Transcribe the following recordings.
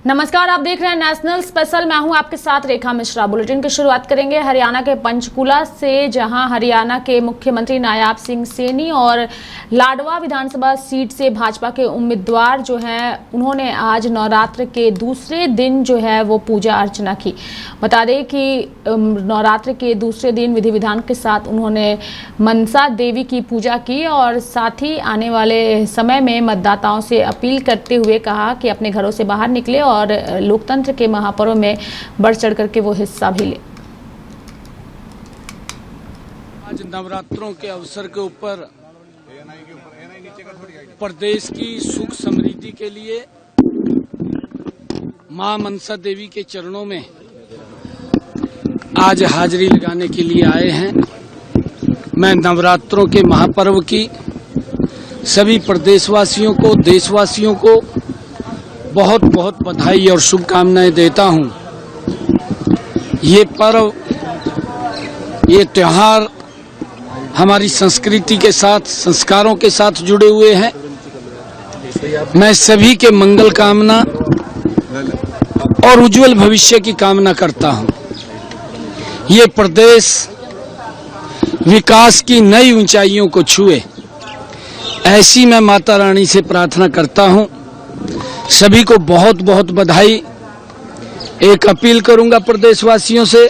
नमस्कार, आप देख रहे हैं नेशनल स्पेशल। मैं हूं आपके साथ रेखा मिश्रा। बुलेटिन की शुरुआत करेंगे हरियाणा के पंचकूला से, जहां हरियाणा के मुख्यमंत्री नायाब सिंह सैनी और लाडवा विधानसभा सीट से भाजपा के उम्मीदवार जो हैं, उन्होंने आज नवरात्र के दूसरे दिन जो है वो पूजा अर्चना की। बता दें कि नवरात्र के दूसरे दिन विधि विधान के साथ उन्होंने मनसा देवी की पूजा की और साथ ही आने वाले समय में मतदाताओं से अपील करते हुए कहा कि अपने घरों से बाहर निकले और लोकतंत्र के महापर्व में बढ़ चढ़ करके वो हिस्सा भी ले। आज नवरात्रों के अवसर के ऊपर प्रदेश की सुख समृद्धि के लिए मां मनसा देवी के चरणों में आज हाजिरी लगाने के लिए आए हैं। मैं नवरात्रों के महापर्व की सभी प्रदेशवासियों को, देशवासियों को बहुत बहुत बधाई और शुभकामनाएं देता हूं। ये पर्व, ये त्योहार हमारी संस्कृति के साथ, संस्कारों के साथ जुड़े हुए हैं। मैं सभी के मंगल कामना और उज्जवल भविष्य की कामना करता हूं। ये प्रदेश विकास की नई ऊंचाइयों को छुए, ऐसी मैं माता रानी से प्रार्थना करता हूं। सभी को बहुत बहुत बधाई। एक अपील करूंगा प्रदेशवासियों से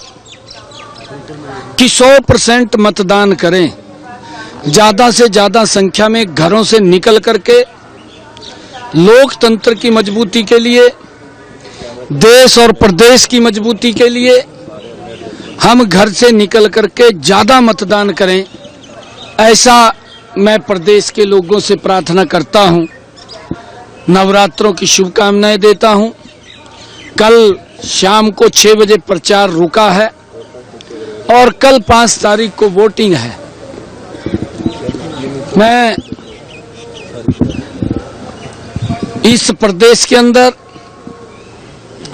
कि 100% मतदान करें। ज्यादा से ज्यादा संख्या में घरों से निकल करके लोकतंत्र की मजबूती के लिए, देश और प्रदेश की मजबूती के लिए हम घर से निकल करके ज्यादा मतदान करें, ऐसा मैं प्रदेश के लोगों से प्रार्थना करता हूं। नवरात्रों की शुभकामनाएं देता हूं। कल शाम को 6 बजे प्रचार रुका है और कल 5 तारीख को वोटिंग है। मैं इस प्रदेश के अंदर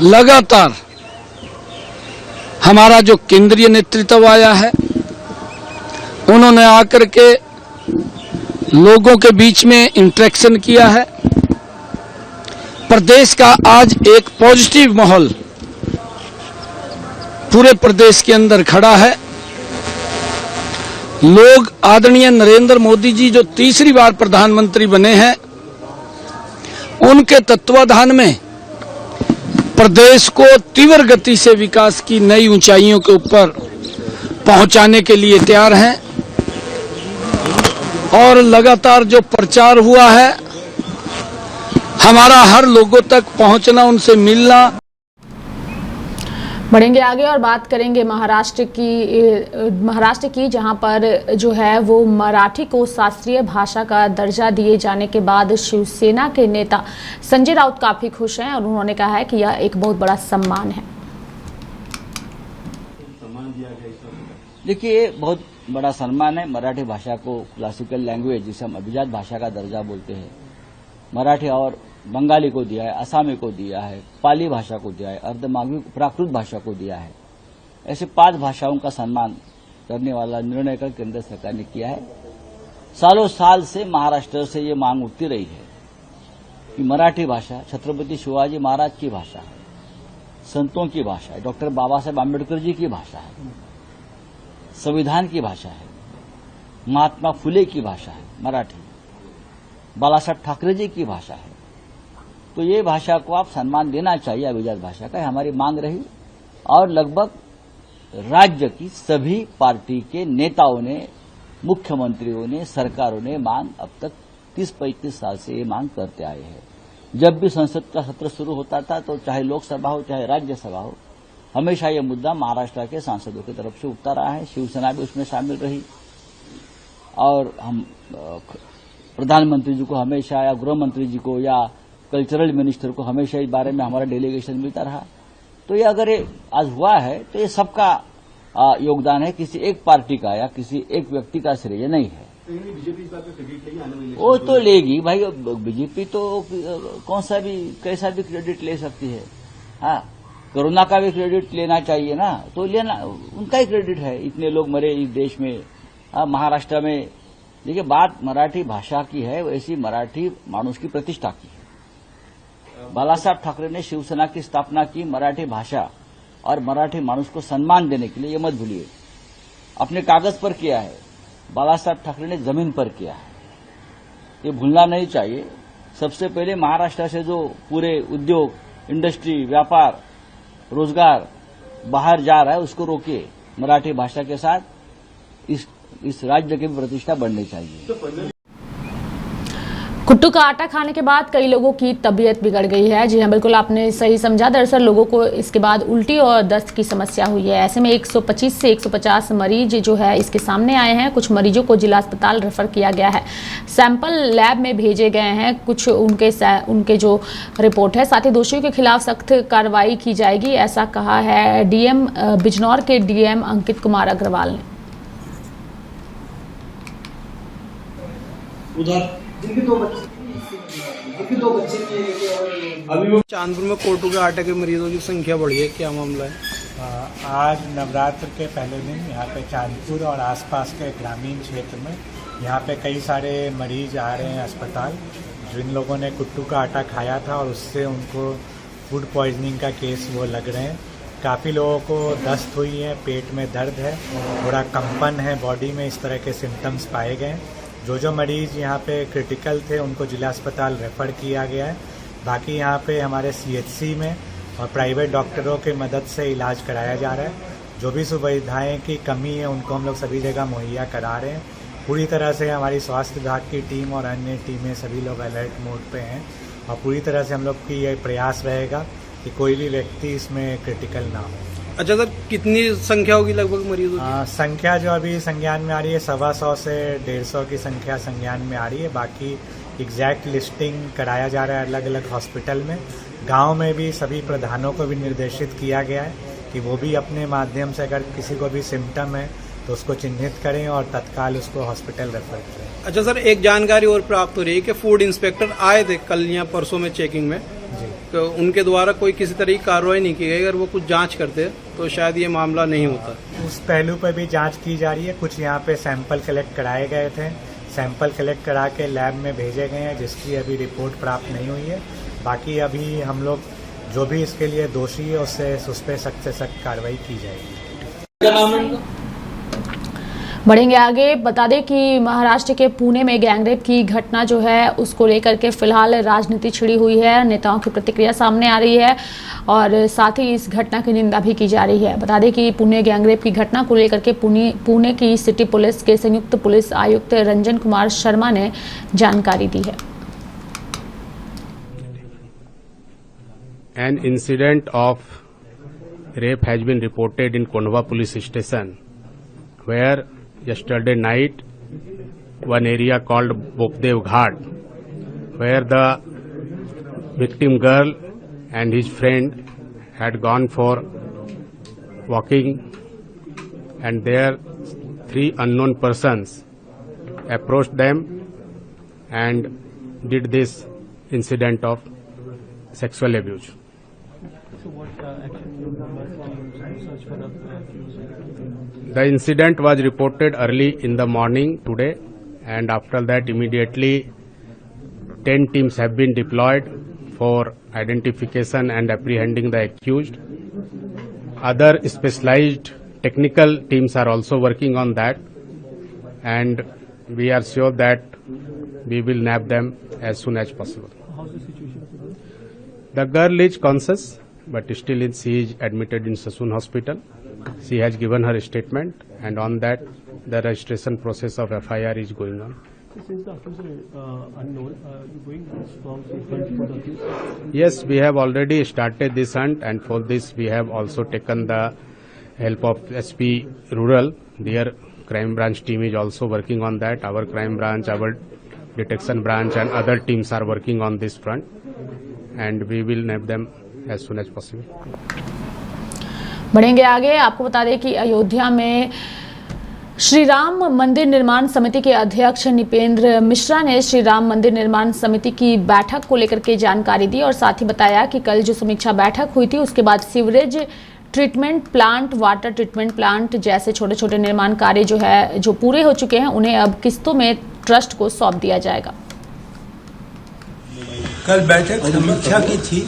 लगातार हमारा जो केंद्रीय नेतृत्व आया है, उन्होंने आकर के लोगों के बीच में इंटरेक्शन किया है। प्रदेश का आज एक पॉजिटिव माहौल पूरे प्रदेश के अंदर खड़ा है। लोग आदरणीय नरेंद्र मोदी जी जो तीसरी बार प्रधानमंत्री बने हैं, उनके तत्वाधान में प्रदेश को तीव्र गति से विकास की नई ऊंचाइयों के ऊपर पहुंचाने के लिए तैयार हैं। और लगातार जो प्रचार हुआ है, हमारा हर लोगों तक पहुंचना, उनसे मिलना। बढ़ेंगे आगे और बात करेंगे महाराष्ट्र की, जहां पर जो है वो मराठी को शास्त्रीय भाषा का दर्जा दिए जाने के बाद शिवसेना के नेता संजय राउत काफी खुश हैं और उन्होंने कहा है कि यह एक बहुत बड़ा सम्मान है। देखिए, बहुत बड़ा सम्मान है। मराठी भाषा को क्लासिकल लैंग्वेज, जिसे हम अभिजात भाषा का दर्जा बोलते हैं, मराठी और बंगाली को दिया है, असमी को दिया है, पाली भाषा को दिया है, अर्धमागधी प्राकृत भाषा को दिया है। ऐसे 5 भाषाओं का सम्मान करने वाला निर्णय का केंद्र सरकार ने किया है। सालों साल से महाराष्ट्र से ये मांग उठती रही है कि मराठी भाषा छत्रपति शिवाजी महाराज की भाषा है, संतों की भाषा है, डॉक्टर बाबा साहेब आम्बेडकर जी की भाषा है, संविधान की भाषा है, महात्मा फुले की भाषा है मराठी, बाला साहब ठाकरे जी की भाषा है। तो ये भाषा को आप सम्मान देना चाहिए, अभिजात भाषा का हमारी मांग रही। और लगभग राज्य की सभी पार्टी के नेताओं ने, मुख्यमंत्रियों ने, सरकारों ने मांग अब तक 30-35 साल से ये मांग करते आए हैं। जब भी संसद का सत्र शुरू होता था, तो चाहे लोकसभा हो चाहे राज्यसभा हो, हमेशा ये मुद्दा महाराष्ट्र के सांसदों की तरफ से उठता रहा है। शिवसेना भी उसमें शामिल रही और हम प्रधानमंत्री जी को हमेशा, या गृह मंत्री जी को, या कल्चरल मिनिस्टर को हमेशा इस बारे में हमारा डेलीगेशन मिलता रहा। तो ये अगर ये आज हुआ है, तो ये सबका योगदान है, किसी एक पार्टी का या किसी एक व्यक्ति का श्रेय नहीं है। वो तो लेगी भाई, बीजेपी तो कौन सा भी कैसा भी क्रेडिट ले सकती है। हाँ, कोरोना का भी क्रेडिट लेना चाहिए ना, तो लेना उनका ही क्रेडिट है। इतने लोग मरे इस देश में, महाराष्ट्र में। देखिए, बात मराठी भाषा की है, वैसी मराठी माणूस की प्रतिष्ठा की है। बाला साहब ठाकरे ने शिवसेना की स्थापना की मराठी भाषा और मराठी मानुष को सम्मान देने के लिए, ये मत भूलिए। अपने कागज पर किया है, बाला साहब ठाकरे ने जमीन पर किया है, ये भूलना नहीं चाहिए। सबसे पहले महाराष्ट्र से जो पूरे उद्योग, इंडस्ट्री, व्यापार, रोजगार बाहर जा रहा है उसको रोकिए। मराठी भाषा के साथ इस राज्य की भी प्रतिष्ठा बढ़नी चाहिए। कुट्टू का आटा खाने के बाद कई लोगों की तबीयत बिगड़ गई है। जी हां, बिल्कुल आपने सही समझा। दरअसल लोगों को इसके बाद उल्टी और दस्त की समस्या हुई है। ऐसे में 125 से 150 मरीज जो है इसके सामने आए हैं। कुछ मरीजों को जिला अस्पताल रेफर किया गया है, सैंपल लैब में भेजे गए हैं। कुछ उनके जो रिपोर्ट है, साथ ही दोषियों के खिलाफ सख्त कार्रवाई की जाएगी, ऐसा कहा है डीएम बिजनौर के डीएम अंकित कुमार अग्रवाल ने। जिनके दो बच्चे अभी वो चांदपुर में कोटू के आटे के मरीजों की संख्या बढ़ी है, क्या मामला है? आज नवरात्र के पहले दिन यहाँ पे चांदपुर और आसपास के ग्रामीण क्षेत्र में यहाँ पे कई सारे मरीज आ रहे हैं अस्पताल, जिन लोगों ने कुट्टू का आटा खाया था और उससे उनको फूड पॉइजनिंग का केस वो लग रहे हैं। काफ़ी लोगों को दस्त हुई है, पेट में दर्द है, थोड़ा कंपन है बॉडी में, इस तरह के सिम्टम्स पाए गए। जो मरीज यहाँ पे क्रिटिकल थे उनको जिला अस्पताल रेफर किया गया है। बाकी यहाँ पे हमारे सीएचसी में और प्राइवेट डॉक्टरों के मदद से इलाज कराया जा रहा है। जो भी सुविधाएं की कमी है उनको हम लोग सभी जगह मुहैया करा रहे हैं। पूरी तरह से हमारी स्वास्थ्य विभाग की टीम और अन्य टीमें सभी लोग अलर्ट मोड पे हैं और पूरी तरह से हम लोग की ये प्रयास रहेगा कि कोई भी व्यक्ति इसमें क्रिटिकल ना हो। अच्छा सर, कितनी संख्या होगी लगभग मरीजों की? संख्या जो अभी संज्ञान में आ रही है 125 से 150 की संख्या संज्ञान में आ रही है। बाकी एग्जैक्ट लिस्टिंग कराया जा रहा है अलग अलग हॉस्पिटल में। गांव में भी सभी प्रधानों को भी निर्देशित किया गया है कि वो भी अपने माध्यम से अगर किसी को भी सिम्टम है तो उसको चिन्हित करें और तत्काल उसको हॉस्पिटल रेफर करें। अच्छा सर, एक जानकारी और प्राप्त हो रही है कि फूड इंस्पेक्टर आए थे कल या परसों में चेकिंग में, तो उनके द्वारा कोई किसी तरह की कार्रवाई नहीं की गई। अगर वो कुछ जांच करते तो शायद ये मामला नहीं होता। उस पहलू पर भी जांच की जा रही है। कुछ यहाँ पे सैंपल कलेक्ट कराए गए थे, सैंपल कलेक्ट करा के लैब में भेजे गए हैं, जिसकी अभी रिपोर्ट प्राप्त नहीं हुई है। बाकी अभी हम लोग जो भी इसके लिए दोषी है उससे उस पर सख्त से सख्त कार्रवाई की जाएगी। बढ़ेंगे आगे। बता दें कि महाराष्ट्र के पुणे में गैंगरेप की घटना जो है उसको लेकर के फिलहाल राजनीति छिड़ी हुई है। नेताओं की प्रतिक्रिया सामने आ रही है और साथ ही इस घटना की निंदा भी की जा रही है। बता दें कि पुणे गैंगरेप की घटना को लेकर के पुणे की सिटी पुलिस के संयुक्त पुलिस आयुक्त रंजन कुमार शर्मा ने जानकारी दी है। An incident of rape has been reported in Kondwa police station, where yesterday night one area called Bokdev Ghat, where the victim girl and his friend had gone for walking, and there 3 unknown persons approached them and did this incident of sexual abuse. The incident was reported early in the morning today, and after that immediately 10 teams have been deployed for identification and apprehending the accused. Other specialized technical teams are also working on that, and we are sure that we will nab them as soon as possible. How's the situation? The girl is conscious, but still she is admitted in Sassoon Hospital. She has given her statement, and on that the registration process of FIR is going on. Since the accuser unknown, you going strong hunt for the accused? Yes, we have already started this hunt, and for this we have also taken the help of SP Rural. Their crime branch team is also working on that. Our crime branch, our detection branch and other teams are working on this front, and we will nab them as soon as possible. बढ़ेंगे आगे। आपको बता दें कि अयोध्या में श्री राम मंदिर निर्माण समिति के अध्यक्ष निपेंद्र मिश्रा ने श्री राम मंदिर निर्माण समिति की बैठक को लेकर के जानकारी दी और साथ ही बताया कि कल जो समीक्षा बैठक हुई थी उसके बाद sewerage treatment plant, water treatment plant जैसे छोटे छोटे निर्माण कार्य जो पूरे हो चुके हैं उन्हें अब किस्तों में ट्रस्ट को सौंप दिया जाएगा। कल बैठक समीक्षा की थी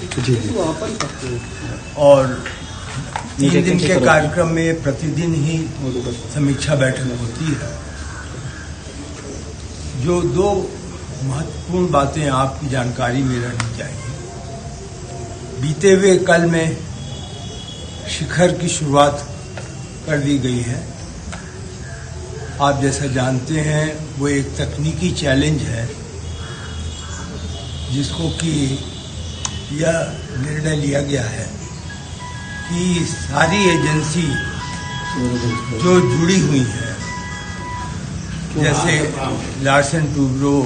और 3 दिन के कार्यक्रम में प्रतिदिन ही समीक्षा बैठक होती है। जो 2 महत्वपूर्ण बातें आपकी जानकारी में रहनी चाहिए। बीते हुए कल में शिखर की शुरुआत कर दी गई है। आप जैसा जानते हैं वो एक तकनीकी चैलेंज है जिसको कि यह निर्णय लिया गया है कि सारी एजेंसी जो जुड़ी हुई है जैसे लार्सन टूब्रो,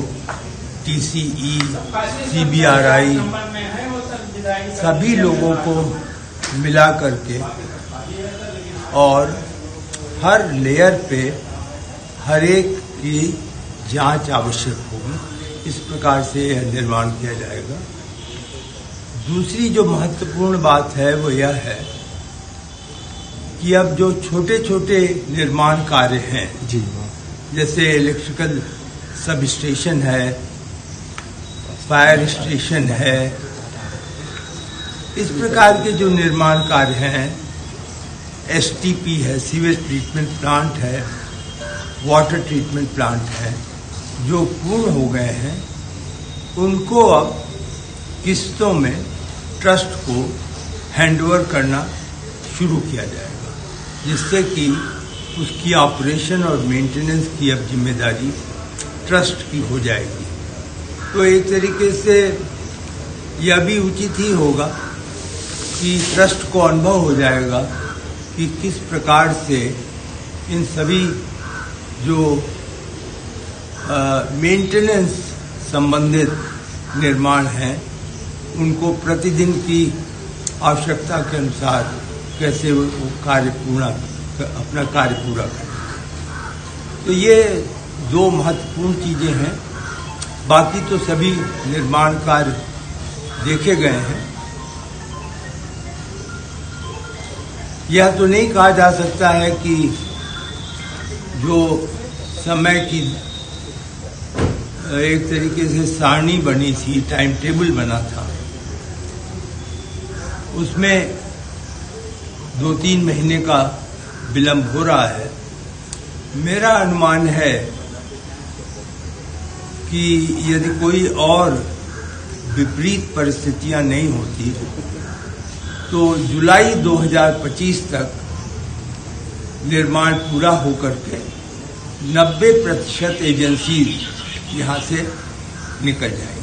TCE, CBRI, सभी लोगों को मिला करके और हर लेयर पे हर एक की जांच आवश्यक होगी। इस प्रकार से यह निर्माण किया जाएगा। दूसरी जो महत्वपूर्ण बात है वो यह है कि अब जो छोटे छोटे निर्माण कार्य हैं जैसे इलेक्ट्रिकल सब स्टेशन है, फायर स्टेशन है, इस प्रकार के जो निर्माण कार्य हैं, STP है, सीवेज ट्रीटमेंट प्लांट है, वाटर ट्रीटमेंट प्लांट है, जो पूर्ण हो गए हैं उनको अब किस्तों में ट्रस्ट को हैंडओवर करना शुरू किया जाएगा, जिससे कि उसकी ऑपरेशन और मेंटेनेंस की अब जिम्मेदारी ट्रस्ट की हो जाएगी। तो एक तरीके से यह भी उचित ही होगा कि ट्रस्ट को अनुभव हो जाएगा कि किस प्रकार से इन सभी जो मेंटेनेंस संबंधित निर्माण हैं उनको प्रतिदिन की आवश्यकता के अनुसार कैसे वो अपना कार्य पूरा करें। तो ये 2 महत्वपूर्ण चीजें हैं। बाकी तो सभी निर्माण कार्य देखे गए हैं। यह तो नहीं कहा जा सकता है कि जो समय की एक तरीके से सारणी बनी थी, टाइम टेबल बना था, उसमें 2-3 महीने का विलंब हो रहा है। मेरा अनुमान है कि यदि कोई और विपरीत परिस्थितियां नहीं होती तो जुलाई 2025 तक निर्माण पूरा होकर के 90% एजेंसी यहां से निकल जाएंगी।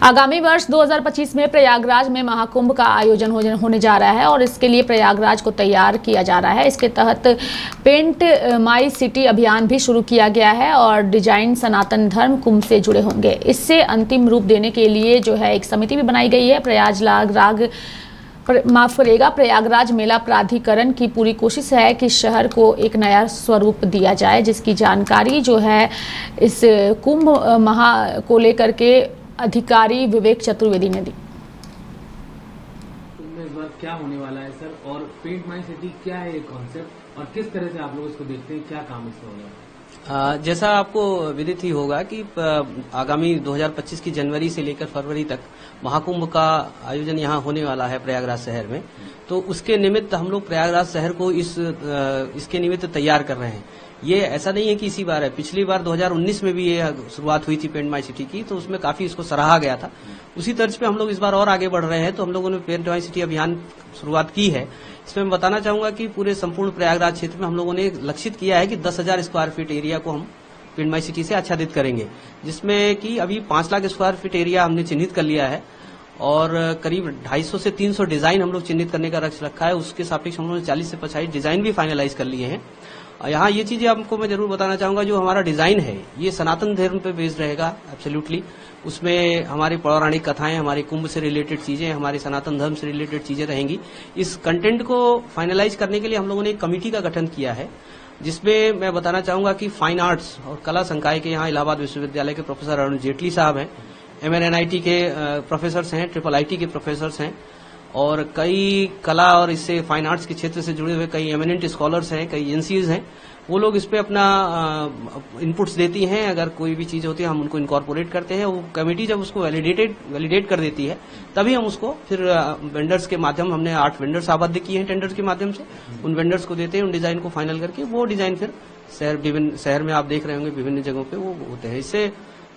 आगामी वर्ष 2025 में प्रयागराज में महाकुंभ का आयोजन होने जा रहा है और इसके लिए प्रयागराज को तैयार किया जा रहा है। इसके तहत पेंट माई सिटी अभियान भी शुरू किया गया है और डिजाइन सनातन धर्म कुंभ से जुड़े होंगे। इससे अंतिम रूप देने के लिए जो है एक समिति भी बनाई गई है। प्रयागराज मेला प्राधिकरण की पूरी कोशिश है कि शहर को एक नया स्वरूप दिया जाए, जिसकी जानकारी जो है इस कुंभ महा को लेकर के अधिकारी विवेक चतुर्वेदी ने दी। इस बार क्या होने वाला है सर, और पेंट माई सिटी क्या है ये कॉन्सेप्ट और किस तरह से आप लोग इसको देखते हैं, क्या काम इसमें होगा? जैसा आपको विदित ही होगा कि आगामी 2025 की जनवरी से लेकर फरवरी तक महाकुंभ का आयोजन यहाँ होने वाला है प्रयागराज शहर में। तो उसके निमित्त हम लोग प्रयागराज शहर को इसके निमित्त तैयार कर रहे हैं। ये ऐसा नहीं है कि इसी बार है, पिछली बार 2019 में भी ये शुरुआत हुई थी पेंट माई सिटी की, तो उसमें काफी इसको सराहा गया था। उसी तर्ज पे हम लोग इस बार और आगे बढ़ रहे हैं, तो हम लोगों ने पेंट माई सिटी अभियान शुरुआत की है। इसमें मैं बताना चाहूंगा कि पूरे संपूर्ण प्रयागराज क्षेत्र में हम लोगों ने लक्षित किया है कि 10,000 स्क्वायर फीट एरिया को हम पेंट माई सिटी से आच्छादित करेंगे, जिसमें कि अभी 5 लाख स्क्वायर फीट एरिया हमने चिन्हित कर लिया है और करीब 250 से 300 डिजाइन हम लोग चिन्हित करने का लक्ष्य रखा है। उसके सापेक्ष हम लोगों ने 40 से 50 डिजाइन भी फाइनलाइज कर लिए हैं। यहाँ ये चीजें आपको मैं जरूर बताना चाहूंगा, जो हमारा डिजाइन है ये सनातन धर्म पे बेस्ड रहेगा एब्सोल्युटली। उसमें हमारी पौराणिक कथाएं, हमारे कुंभ से रिलेटेड चीजें, हमारे सनातन धर्म से रिलेटेड चीजें रहेंगी। इस कंटेंट को फाइनलाइज करने के लिए हम लोगों ने एक कमेटी का गठन किया है, जिसमें मैं बताना चाहूंगा कि फाइन आर्ट्स और कला संकाय के यहाँ इलाहाबाद विश्वविद्यालय के प्रोफेसर अरुण जेटली साहब हैं, MNNIT के प्रोफेसर हैं, IIIT के प्रोफेसर हैं और कई कला और इससे फाइन आर्ट्स के क्षेत्र से जुड़े हुए कई एमिनेंट स्कॉलर्स हैं, कई एजेंसीज हैं वो लोग इस पे अपना इनपुट्स देती हैं। अगर कोई भी चीज होती है हम उनको इनकॉर्पोरेट करते हैं। वो कमेटी जब उसको वैलिडेट कर देती है तभी हम उसको फिर वेंडर्स के माध्यम, हमने 8 वेंडर्स आबद्ध किए हैं टेंडर्स के माध्यम से, उन वेंडर्स को देते हैं, उन डिजाइन को फाइनल करके वो डिजाइन फिर विभिन्न शहर में आप देख रहे होंगे विभिन्न जगहों पे वो होते हैं। इससे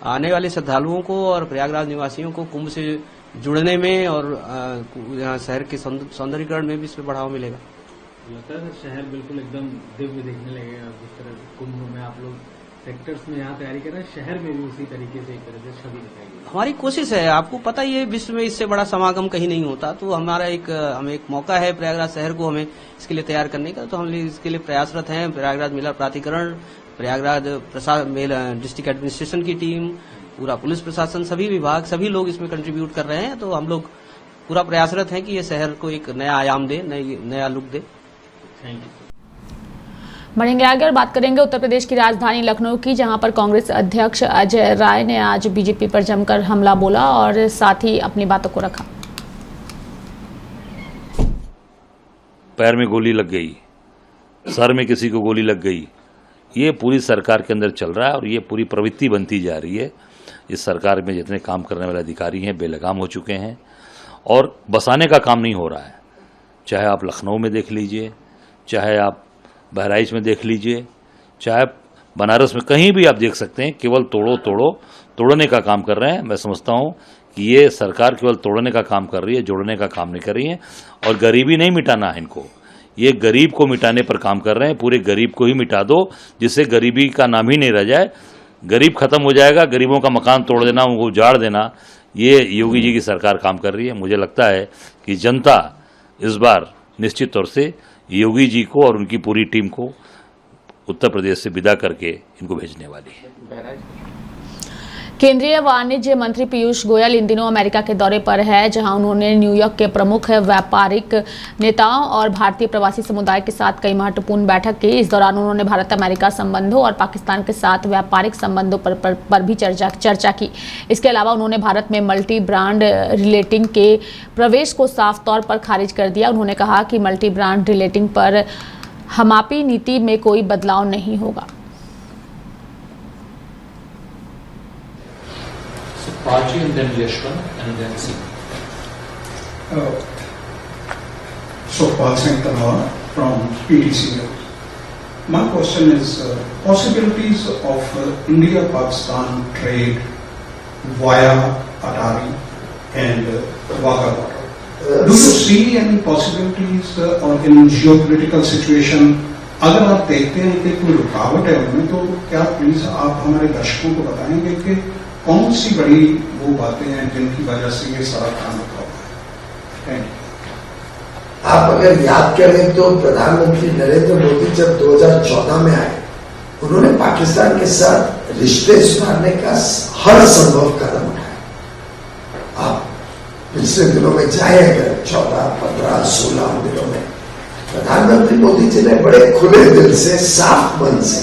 आने वाले श्रद्धालुओं को और प्रयागराज निवासियों को कुंभ से जुड़ने में और यहाँ शहर के सौंदर्यीकरण में भी इसमें बढ़ावा मिलेगा। लगता है शहर बिल्कुल एकदम दिव्य दिखने लगेगा जिस तरह कुंभ में आप लोग सेक्टर्स में यहाँ तैयारी कर रहे हैं, शहर में भी उसी तरीके से एक तरह से छवि दिखाएगी। हमारी कोशिश है, आपको पता ही है विश्व में इससे बड़ा समागम कहीं नहीं होता, तो हमारा हमें एक मौका है प्रयागराज शहर को हमें इसके लिए तैयार करने का, तो हम इसके लिए प्रयासरत हैं। प्रयागराज मेला प्राधिकरण, प्रयागराज डिस्ट्रिक्ट एडमिनिस्ट्रेशन की टीम, पूरा पुलिस प्रशासन, सभी विभाग, सभी लोग इसमें कंट्रीब्यूट कर रहे हैं। तो हम लोग पूरा प्रयासरत हैं कि ये शहर को एक नया आयाम दे, नया लुक दे। Thank you. बढ़ेंगे आगे और बात करेंगे उत्तर प्रदेश की राजधानी लखनऊ की, जहां पर कांग्रेस अध्यक्ष अजय राय ने आज बीजेपी पर जमकर हमला बोला और साथ ही अपनी बातों को रखा। पैर में गोली लग गई, सर में किसी को गोली लग गई, ये पूरी सरकार के अंदर चल रहा है और ये पूरी प्रवृत्ति बनती जा रही है। इस सरकार में जितने काम करने वाले अधिकारी हैं बेलगाम हो चुके हैं और बसाने का काम नहीं हो रहा है। चाहे आप लखनऊ में देख लीजिए, चाहे आप बहराइच में देख लीजिए, चाहे बनारस में, कहीं भी आप देख सकते हैं, केवल तोड़ने का काम कर रहे हैं। मैं समझता हूं कि ये सरकार केवल तोड़ने का काम कर रही है, जोड़ने का काम नहीं कर रही है। और गरीबी नहीं मिटाना है इनको, ये गरीब को मिटाने पर काम कर रहे हैं। पूरे गरीब को ही मिटा दो जिससे गरीबी का नाम ही नहीं रह जाए। गरीब खत्म हो जाएगा, गरीबों का मकान तोड़ देना, उनको उजाड़ देना, ये योगी जी की सरकार काम कर रही है। मुझे लगता है कि जनता इस बार निश्चित तौर से योगी जी को और उनकी पूरी टीम को उत्तर प्रदेश से विदा करके इनको भेजने वाली है। केंद्रीय वाणिज्य मंत्री पीयूष गोयल इन दिनों अमेरिका के दौरे पर है, जहां उन्होंने न्यूयॉर्क के प्रमुख व्यापारिक नेताओं और भारतीय प्रवासी समुदाय के साथ कई महत्वपूर्ण बैठक की। इस दौरान उन्होंने भारत अमेरिका संबंधों और पाकिस्तान के साथ व्यापारिक संबंधों पर भी चर्चा की। इसके अलावा उन्होंने भारत में मल्टी ब्रांड रिलेटिंग के प्रवेश को साफ तौर पर खारिज कर दिया। उन्होंने कहा कि मल्टी ब्रांड रिलेटिंग पर हमारी नीति में कोई बदलाव नहीं होगा। Party and then Yashwant and then C. So Paul Singh from PTC. My question is possibilities of India-Pakistan trade via Atari and Wagah border. Do you see any possibilities or in geopolitical situation? अगर आप देखते हैं कि कोई रुकावट है उनमें, तो क्या प्लीज आप हमारे दर्शकों को बताएंगे कि कौन सी बड़ी वो बातें हैं जिनकी वजह से ये सारा काम रुका हुआ है? आप अगर याद करें तो प्रधानमंत्री नरेंद्र मोदी जब 2014 में आए, उन्होंने पाकिस्तान के साथ रिश्ते सुधारने का हर संभव कदम उठाया। आप पिछले दिनों में जाए अगर 14, 15, 16 दिनों में प्रधानमंत्री मोदी जी ने बड़े खुले दिल से, साफ मन से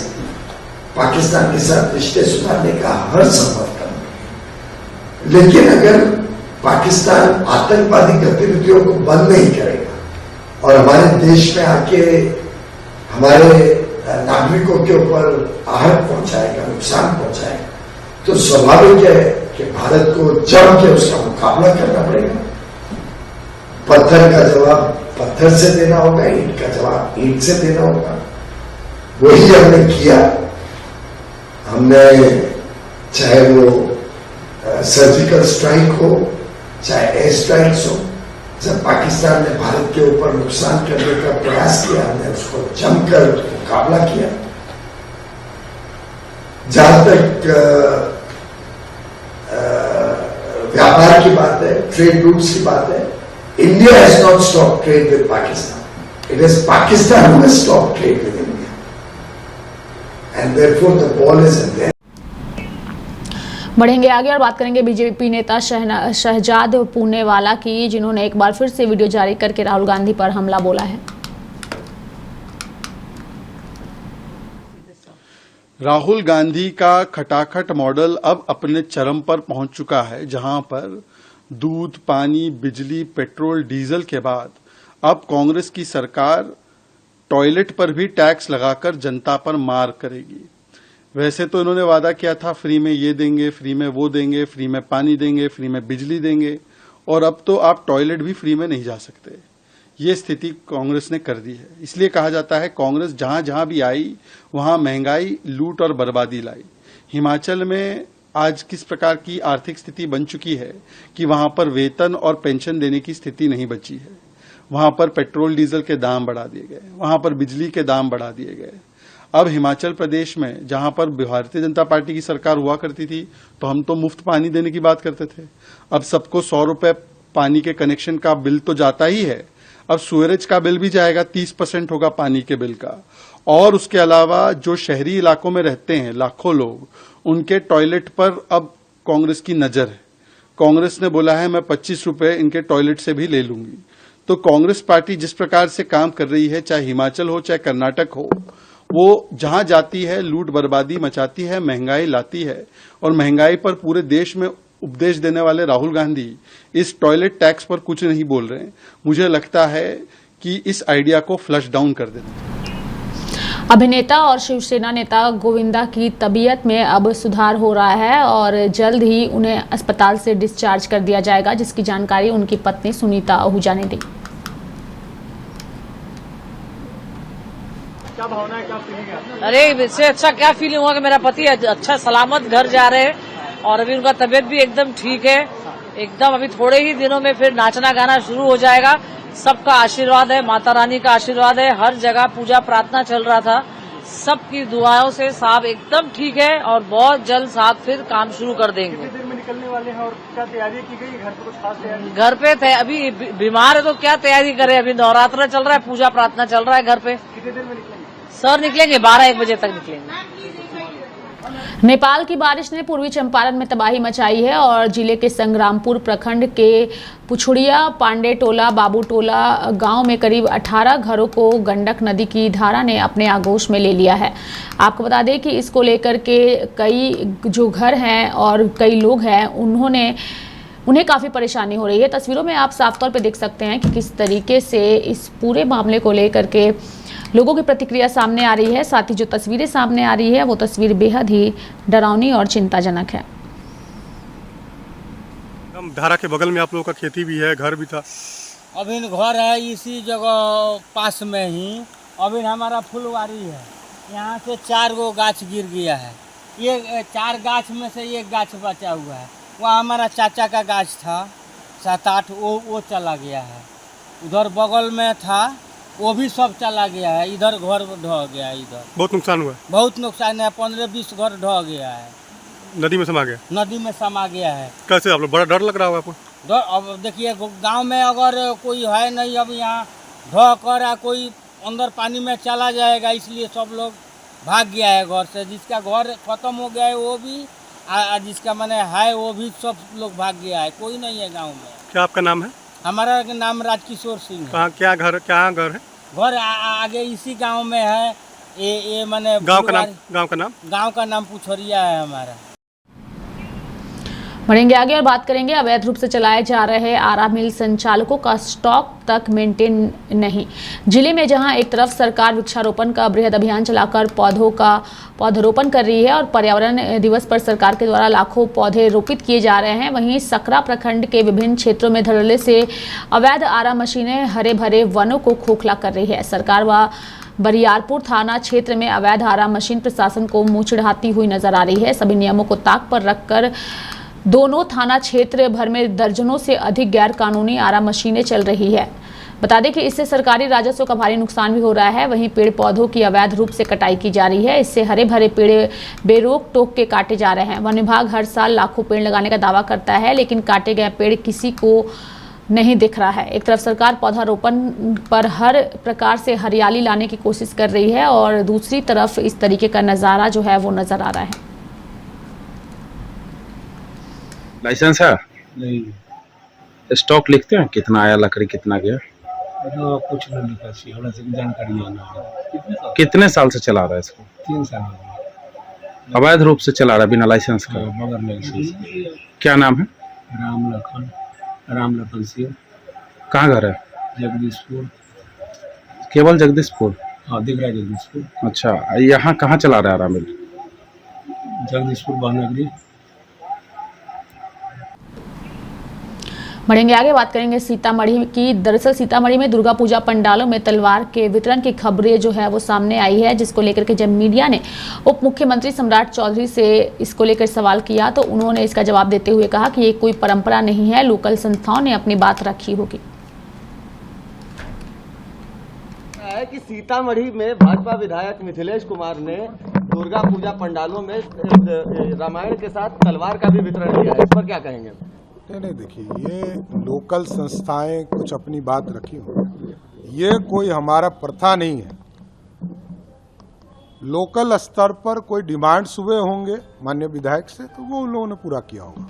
पाकिस्तान के साथ रिश्ते सुधारने का हर संभव कदम। लेकिन अगर पाकिस्तान आतंकवादी गतिविधियों को बंद नहीं करेगा और हमारे देश में आके हमारे नागरिकों के ऊपर आहत पहुंचाएगा, नुकसान पहुंचाएगा, तो स्वाभाविक है कि भारत को जम के उसका मुकाबला करना पड़ेगा। पत्थर का जवाब पत्थर से देना होगा, ईंट का जवाब ईंट से देना होगा। वही हमने किया। हमने चाहे वो सर्जिकल स्ट्राइक हो, चाहे एयर स्ट्राइक्स हो, जब पाकिस्तान ने भारत के ऊपर नुकसान करने का प्रयास किया, हमने उसको जमकर मुकाबला किया। जहां तक व्यापार की बात है, ट्रेड रूट्स की बात है, India has not stop trade with Pakistan. It is Pakistan who has stop trade with India and therefore the ball is in their. बढ़ेंगे आगे और बात करेंगे बीजेपी नेता शहजाद पूनेवाला की, जिन्होंने एक बार फिर से वीडियो जारी करके राहुल गांधी पर हमला बोला है। राहुल गांधी का खटाखट मॉडल अब अपने चरम पर पहुंच चुका है, जहां पर दूध, पानी, बिजली, पेट्रोल, डीजल के बाद अब कांग्रेस की सरकार टॉयलेट पर भी टैक्स लगाकर जनता पर मार करेगी। वैसे तो इन्होंने वादा किया था फ्री में ये देंगे, फ्री में वो देंगे, फ्री में पानी देंगे, फ्री में बिजली देंगे, और अब तो आप टॉयलेट भी फ्री में नहीं जा सकते। ये स्थिति कांग्रेस ने कर दी है। इसलिए कहा जाता है कांग्रेस जहां जहां भी आई वहां महंगाई, लूट और बर्बादी लाई। हिमाचल में आज किस प्रकार की आर्थिक स्थिति बन चुकी है कि वहां पर वेतन और पेंशन देने की स्थिति नहीं बची है। वहां पर पेट्रोल डीजल के दाम बढ़ा दिए गए, वहां पर बिजली के दाम बढ़ा दिए गए। अब हिमाचल प्रदेश में जहां पर भारतीय जनता पार्टी की सरकार हुआ करती थी तो हम तो मुफ्त पानी देने की बात करते थे। अब सबको 100 रुपए पानी के कनेक्शन का बिल तो जाता ही है, अब सूरज का बिल भी जाएगा, 30% होगा पानी के बिल का। और उसके अलावा जो शहरी इलाकों में रहते हैं लाखों लोग, उनके टॉयलेट पर अब कांग्रेस की नजर है। कांग्रेस ने बोला है मैं 25 रुपए इनके टॉयलेट से भी ले लूंगी। तो कांग्रेस पार्टी जिस प्रकार से काम कर रही है, चाहे हिमाचल हो चाहे कर्नाटक हो, वो जहां जाती है लूट बर्बादी मचाती है, महंगाई लाती है। और महंगाई पर पूरे देश में उपदेश देने वाले राहुल गांधी इस टॉयलेट टैक्स पर कुछ नहीं बोल रहे हैं। मुझे लगता है कि इस आइडिया को फ्लश डाउन कर देना। अभिनेता और शिवसेना नेता गोविंदा की तबीयत में अब सुधार हो रहा है और जल्द ही उन्हें अस्पताल से डिस्चार्ज कर दिया जाएगा, जिसकी जानकारी उनकी पत्नी सुनीता आहूजा ने दी। क्या भावना है, क्या फीलिंग है? अरे इससे अच्छा क्या फीलिंग हुआ कि मेरा पति अच्छा सलामत घर जा रहे हैं और अभी उनका तबीयत भी एकदम ठीक है। एकदम अभी थोड़े ही दिनों में फिर नाचना गाना शुरू हो जाएगा। सबका आशीर्वाद है, माता रानी का आशीर्वाद है। हर जगह पूजा प्रार्थना चल रहा था, सबकी दुआओं से साहब एकदम ठीक है और बहुत जल्द साहब फिर काम शुरू कर देंगे। कितनी देर में निकलने वाले हैं और क्या तैयारी की गई? घर पे कुछ खास तैयारी? घर पे अभी बीमार है तो क्या तैयारी करें, अभी नवरात्र चल रहा है, पूजा प्रार्थना चल रहा है घर पे। कितनी देर में निकलेंगे? सर निकलेंगे 12-1 बजे तक निकलेंगे। नेपाल की बारिश ने पूर्वी चंपारण में तबाही मचाई है और जिले के संग्रामपुर प्रखंड के पुछड़िया, पांडे टोला, बाबू टोला गांव में करीब 18 घरों को गंडक नदी की धारा ने अपने आगोश में ले लिया है। आपको बता दें कि इसको लेकर के कई जो घर हैं और कई लोग हैं उन्हें काफ़ी परेशानी हो रही है। तस्वीरों में आप साफ तौर पे देख सकते हैं कि किस तरीके से इस पूरे मामले को लेकर के लोगों की प्रतिक्रिया सामने आ रही है। साथ ही जो तस्वीरें सामने आ रही है वो तस्वीर बेहद ही डरावनी और चिंताजनक है। धारा के बगल में आप लोगों का खेती भी है, घर भी था? अभी घर है इसी जगह पास में ही। अभी हमारा फुलवारी है, यहाँ से 4 गो गाछ गिर गया है। ये 4 गाछ में से एक गाछ बचा हुआ है। वहाँ हमारा चाचा का गाछ था 7-8, वो चला गया है। उधर बगल में था वो भी सब चला गया है। इधर घर ढह गया है। इधर बहुत नुकसान हुआ है? बहुत नुकसान है। 15-20 घर ढह गया है। नदी में समा गया? नदी में समा गया है। कैसे आप लोग, बड़ा डर लग रहा होगा आपको? डर, अब देखिए गांव में अगर कोई है नहीं, अब यहाँ ढह कर कोई अंदर पानी में चला जाएगा, इसलिए सब लोग भाग गया है घर से। जिसका घर खत्म हो गया है वो भी, जिसका मैंने है वो भी, सब लोग भाग गया है। कोई नहीं है गाँव में। क्या आपका नाम है? हमारा नाम राजकिशोर सिंह है। कहाँ, क्या घर है? घर आगे इसी गांव में है। ये मैंने गांव का नाम पुछड़िया है हमारा। बढ़ेंगे आगे और बात करेंगे अवैध रूप से चलाए जा रहे आरा मिल संचालकों का स्टॉक तक मेंटेन नहीं। जिले में जहां एक तरफ सरकार वृक्षारोपण का बृहद अभियान चलाकर पौधरोपण कर रही है और पर्यावरण दिवस पर सरकार के द्वारा लाखों पौधे रोपित किए जा रहे हैं, वहीं सकरा प्रखंड के विभिन्न क्षेत्रों में धड़ल्ले से अवैध आरा मशीनें हरे भरे वनों को खोखला कर रही है। सरकार व बरियारपुर थाना क्षेत्र में अवैध आरा मशीन प्रशासन को मुंह चिढ़ाती हुई नजर आ रही है। सभी नियमों को ताक पर रखकर दोनों थाना क्षेत्र भर में दर्जनों से अधिक गैर कानूनी आरा मशीनें चल रही है। बता दें कि इससे सरकारी राजस्व का भारी नुकसान भी हो रहा है। वहीं पेड़ पौधों की अवैध रूप से कटाई की जा रही है। इससे हरे भरे पेड़ बेरोक टोक के काटे जा रहे हैं। वन विभाग हर साल लाखों पेड़ लगाने का दावा करता है, लेकिन काटे गए पेड़ किसी को नहीं दिख रहा है। एक तरफ सरकार पौधारोपण पर हर प्रकार से हरियाली लाने की कोशिश कर रही है और दूसरी तरफ इस तरीके का नज़ारा जो है वो नजर आ रहा है। लाइसेंस है? नहीं। स्टॉक लिखते हैं कितना आया, लकड़ी कितना गया? कुछ नहीं लिखा, हमरा से जानकारी है। कितने साल से चला रहा है इसको? 3 साल। अवैध रूप से चला रहा है बिना लाइसेंस का? बगैर लाइसेंस। क्या नाम है? राम लखन सिंह। कहाँ घर है? जगदीशपुर। केवल जगदीशपुर? हाँ दिख रहा है जगदीशपुर। अच्छा, यहाँ कहाँ चला रहा है रामिल? जगदीशपुर महानगरी। बढ़ेंगे आगे, बात करेंगे सीतामढ़ी की। दरअसल सीतामढ़ी में दुर्गा पूजा पंडालों में तलवार के वितरण की खबरें जो है वो सामने आई है, जिसको लेकर के जब मीडिया ने उप मुख्यमंत्री सम्राट चौधरी से इसको लेकर सवाल किया तो उन्होंने इसका जवाब देते हुए कहा कि ये कोई परंपरा नहीं है, लोकल संस्थाओं ने अपनी बात रखी होगी। है कि सीतामढ़ी में भाजपा विधायक मिथिलेश कुमार ने दुर्गा पूजा पंडालों में रामायण के साथ तलवार का भी वितरण किया है, इस पर क्या कहेंगे? नहीं, देखिए, ये लोकल संस्थाएं कुछ अपनी बात रखी हो, ये कोई हमारा प्रथा नहीं है। लोकल स्तर पर कोई डिमांड्स हुए होंगे माननीय विधायक से, तो वो उन लोगों ने पूरा किया होगा।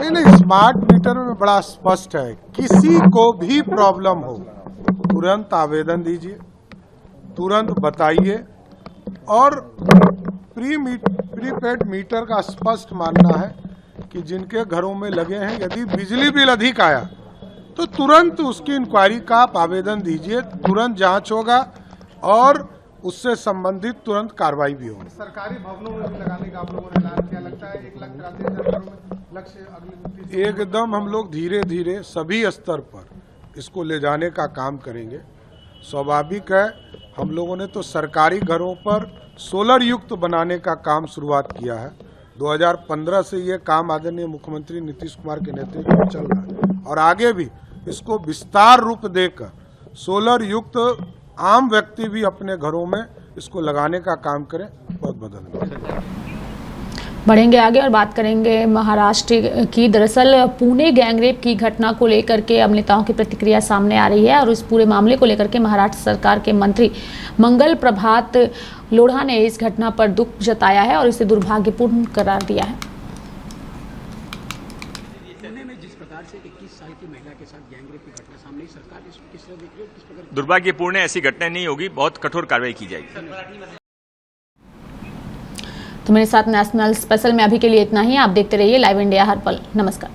नहीं, स्मार्ट मीटर में बड़ा स्पष्ट है, किसी को भी प्रॉब्लम हो तुरंत आवेदन दीजिए, तुरंत बताइए, और प्रीपेड मीटर का स्पष्ट मानना है कि जिनके घरों में लगे हैं, यदि बिजली बिल अधिक आया तो तुरंत उसकी इंक्वायरी का आप आवेदन दीजिए, तुरंत जांच होगा और उससे संबंधित तुरंत कार्रवाई भी होगी। सरकारी भवनों में भी लगाने का आप लोगों ने ऐलान किया, लगता है 1,83,000 घरों में लक्ष्य अगले एकदम हम लोग धीरे धीरे सभी स्तर पर इसको ले जाने का काम करेंगे। स्वाभाविक है, हम लोगों ने तो सरकारी घरों पर सोलर युक्त बनाने का काम शुरुआत किया है। 2015 से ये काम आदरणीय मुख्यमंत्री नीतीश कुमार के नेतृत्व में चल रहा है और आगे भी इसको विस्तार रूप देकर सोलर युक्त आम व्यक्ति भी अपने घरों में इसको लगाने का काम करें। बहुत बहुत धन्यवाद। बढ़ेंगे आगे और बात करेंगे महाराष्ट्र की। दरअसल पुणे गैंगरेप की घटना को लेकर के अब नेताओं की प्रतिक्रिया सामने आ रही है और इस पूरे मामले को लेकर के महाराष्ट्र सरकार के मंत्री मंगल प्रभात लोढ़ा ने इस घटना पर दुख जताया है और इसे दुर्भाग्यपूर्ण करार दिया है। पुणे में जिस प्रकार से 21 साल की महिला के साथ गैंगरेप की घटना सामने आई, सरकार इसको किस तरह देख रही है, किस प्रकार? दुर्भाग्यपूर्ण, ऐसी घटना नहीं होगी, बहुत कठोर कार्रवाई की जाएगी। तो मेरे साथ नेशनल स्पेशल में अभी के लिए इतना ही। आप देखते रहिए लाइव इंडिया हर पल। नमस्कार।